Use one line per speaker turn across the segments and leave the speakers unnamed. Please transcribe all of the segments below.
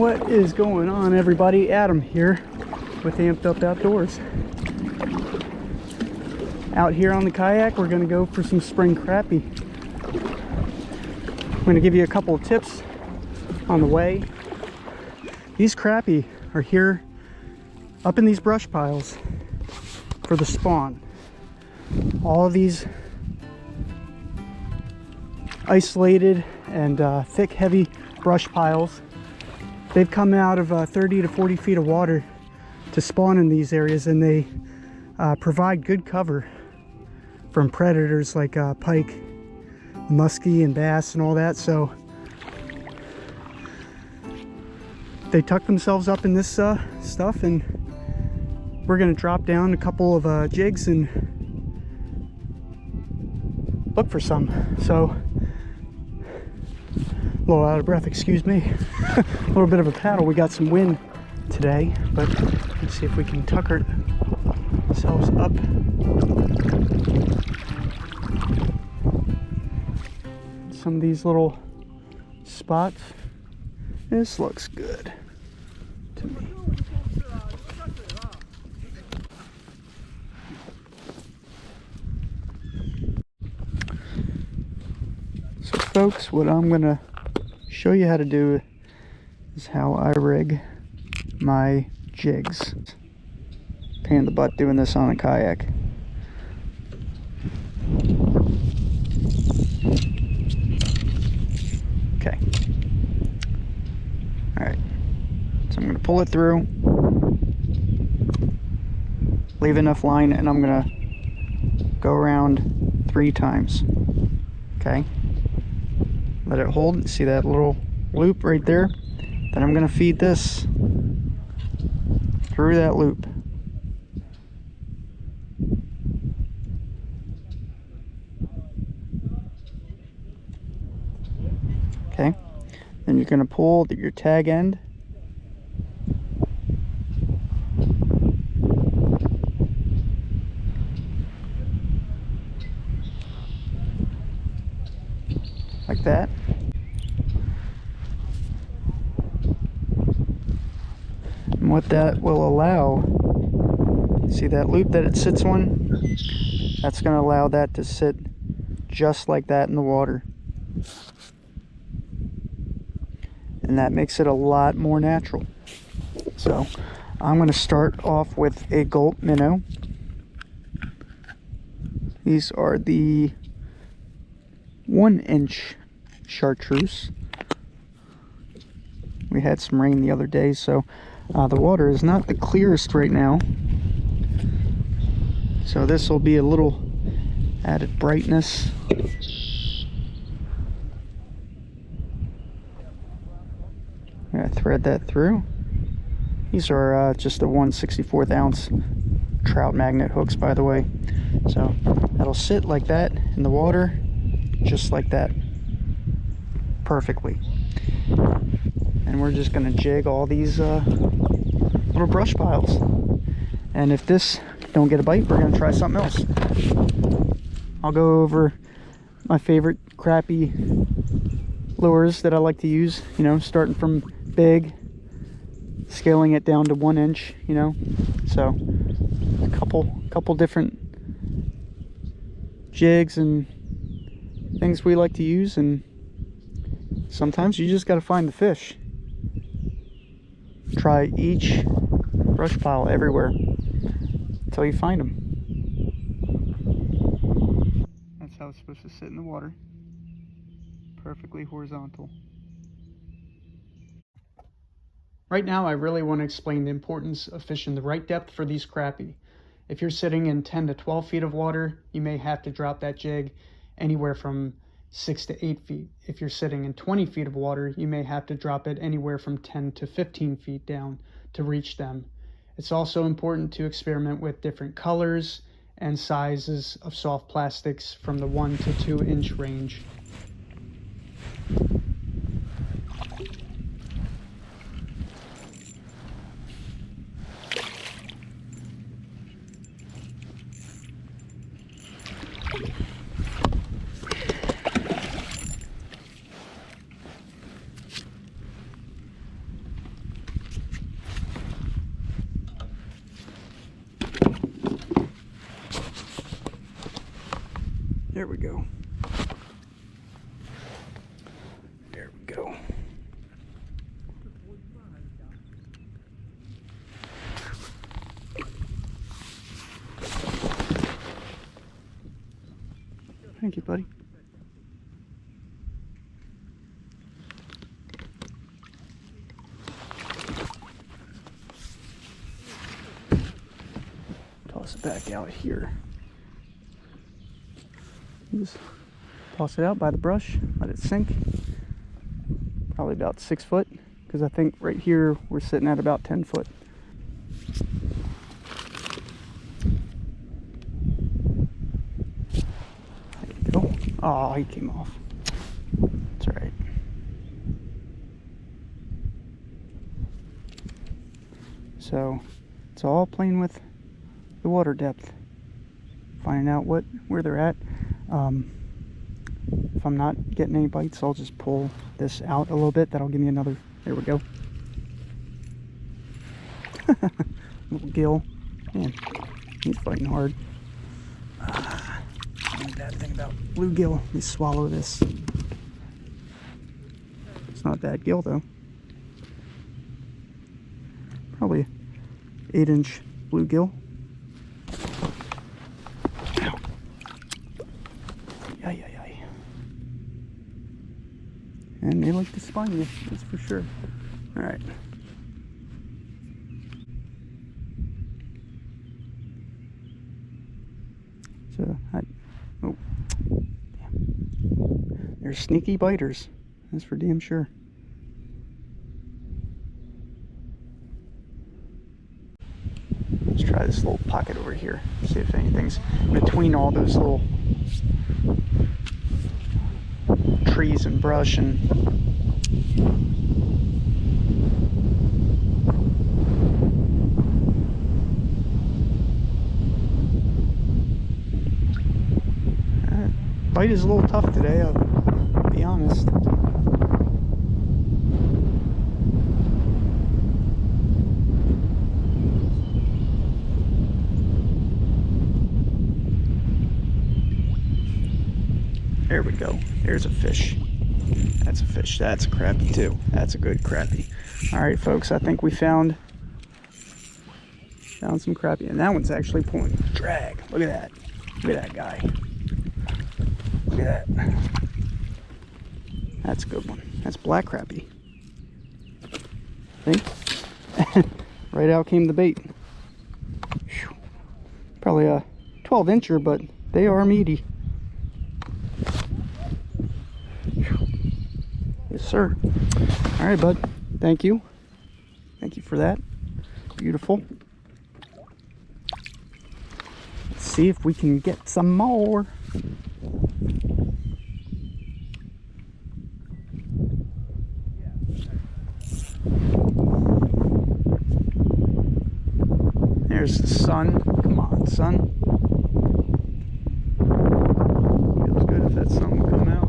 What is going on, everybody? Adam here with Amped Up Outdoors. Out here on the kayak, we're going to go for some spring crappie. I'm going to give you a couple of tips on the way. These crappie are here up in these brush piles for the spawn. All of these isolated and thick, heavy brush piles. They've come out of 30 to 40 feet of water to spawn in these areas, and they provide good cover from predators like pike, muskie, and bass and all that. So they tuck themselves up in this stuff, and we're going to drop down a couple of jigs and look for some. So a little out of breath, excuse me. A little bit of a paddle. We got some wind today, but let's see if we can tuck ourselves up. Some of these little spots. This looks good to me. So folks, what I'm gonna show you how to do is how I rig my jigs. Pain in the butt doing this on a kayak. Okay. Alright. So I'm going to pull it through, leave enough line, and I'm going to go around 3 times. Okay. Let it hold. See that little loop right there? Then I'm going to feed this through that loop. Okay. Then you're going to pull your tag end. Like that. And what that will allow, see that loop that it sits on? That's going to allow that to sit just like that in the water. And that makes it a lot more natural. So I'm going to start off with a gulp minnow. These are the 1-inch chartreuse. We had some rain the other day, so the water is not the clearest right now. So this will be a little added brightness. I'm going to thread that through. These are just the 1/64 ounce trout magnet hooks, by the way. So that'll sit like that in the water, just like that, perfectly. And we're just going to jig all these little brush piles. And if this don't get a bite, we're going to try something else. I'll go over my favorite crappie lures that I like to use, you know, starting from big, scaling it down to 1 inch, you know. So a couple different jigs and things we like to use, and sometimes you just got to find the fish. Try each brush pile everywhere until you find them. That's how it's supposed to sit in the water, perfectly horizontal. Right now, I really want to explain the importance of fishing the right depth for these crappie. If you're sitting in 10 to 12 feet of water, you may have to drop that jig anywhere from 6 to 8 feet. If you're sitting in 20 feet of water, you may have to drop it anywhere from 10 to 15 feet down to reach them. It's also important to experiment with different colors and sizes of soft plastics from the 1 to 2 inch range. we go. There we go. Thank you, buddy. Toss it back out here. Just toss it out by the brush, let it sink. Probably about 6 foot, because I think right here we're sitting at about 10 foot. There you go. Oh, he came off. That's all right. So it's all playing with the water depth, finding out where they're at. If I'm not getting any bites, I'll just pull this out a little bit. That'll give me another. There we go. Little gill. Man, he's fighting hard. Only bad thing about bluegill, let me swallow this. It's not a bad gill though. Probably 8-inch bluegill. And they like to spine you, that's for sure. All right. So, oh, damn. They're sneaky biters, that's for damn sure. Let's try this little pocket over here, see if anything's between all those little trees and brush and bite is a little tough today, I'll be honest. There we go. There's a fish. That's a fish. That's a crappie too. That's a good crappie. All right, folks. I think we found some crappie, and that one's actually pulling drag. Look at that. Look at that guy. Look at that. That's a good one. That's black crappie. See? Right out came the bait. Whew. Probably a 12-incher, but they are meaty. Yes, sir. All right, bud. Thank you. Thank you for that. Beautiful. Let's see if we can get some more. There's the sun. Come on, sun. Feels good if that sun would come out.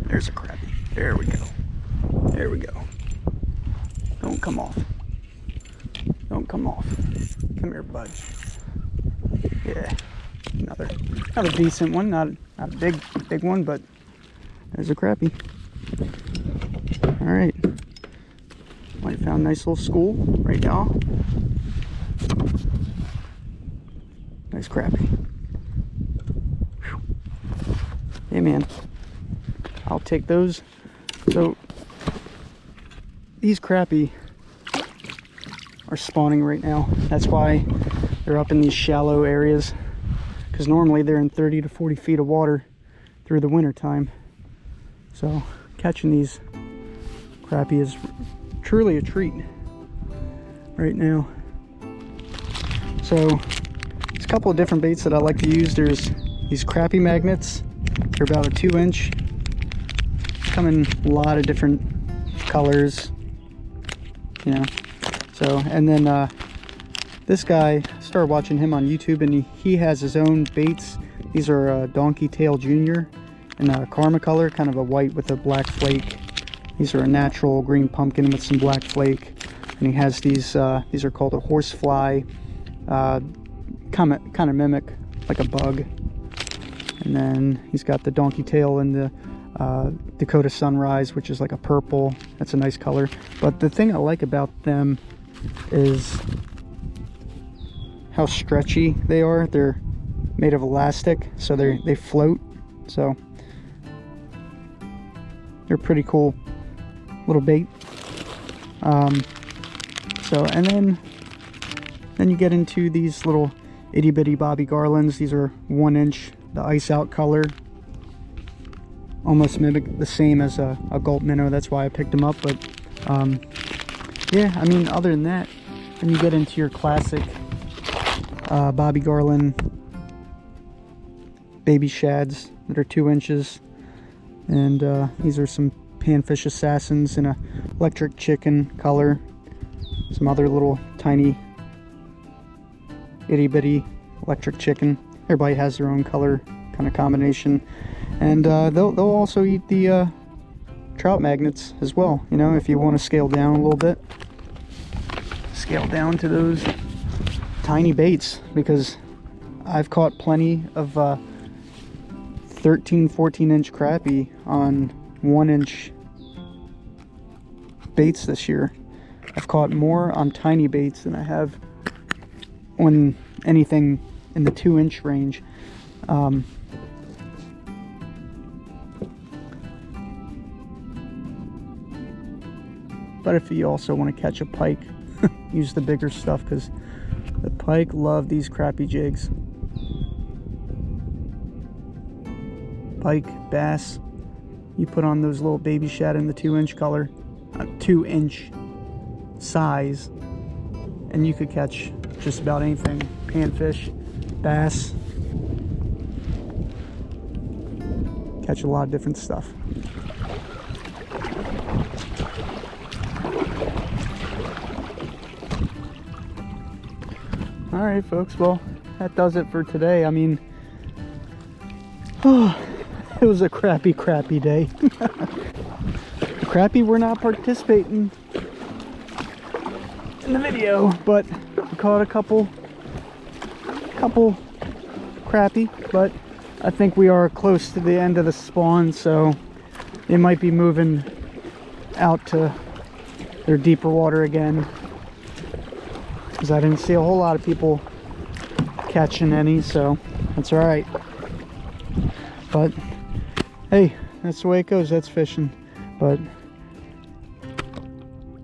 There's a crappie. There we go. There we go. Don't come off. Don't come off. Come here, bud. Yeah. Another decent one. Not a big one, but there's a crappie. All right. Might have found a nice little school right now. Nice crappie. Whew. Hey, man. I'll take those. So these crappie are spawning right now. That's why they're up in these shallow areas, because normally they're in 30 to 40 feet of water through the winter time. So catching these crappie is truly a treat right now. So there's a couple of different baits that I like to use. There's these crappie magnets. They're about a 2-inch. Come in a lot of different colors, you know. So, and then this guy, started watching him on YouTube, and he has his own baits. These are Donkey Tail Junior in a karma color, kind of a white with a black flake. These are a natural green pumpkin with some black flake. And he has these are called a horsefly, kind of mimic like a bug. And then he's got the donkey tail and the Dakota Sunrise, which is like a purple. That's a nice color. But the thing I like about them is how stretchy they are. They're made of elastic, so they float. So they're pretty cool little bait. And then you get into these little itty bitty bobby garlands. These are 1 inch, the ice out color, almost mimic the same as a gulp minnow. That's why I picked them up. But yeah, I mean, other than that, then you get into your classic bobby garland baby shads that are 2 inches. And these are some panfish assassins in a electric chicken color. Some other little tiny itty bitty electric chicken. Everybody has their own color kind of combination. And they'll also eat the trout magnets as well, you know, if you want to scale down a little bit. Scale down to those tiny baits, because I've caught plenty of 13-14 inch crappie on 1 inch baits this year. I've caught more on tiny baits than I have on anything in the 2 inch range. But if you also want to catch a pike, use the bigger stuff, because the pike love these crappie jigs. Pike, bass, you put on those little baby shad in the 2 inch color, 2 inch size, and you could catch just about anything. Panfish, bass, catch a lot of different stuff. All right, folks, well, that does it for today. I mean, it was a crappy day. The crappie were not participating in the video, but we caught a couple crappie. But I think we are close to the end of the spawn, so they might be moving out to their deeper water again, because I didn't see a whole lot of people catching any, so that's all right. But hey, that's the way it goes. That's fishing. But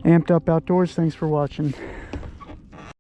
Amped Up Outdoors, thanks for watching.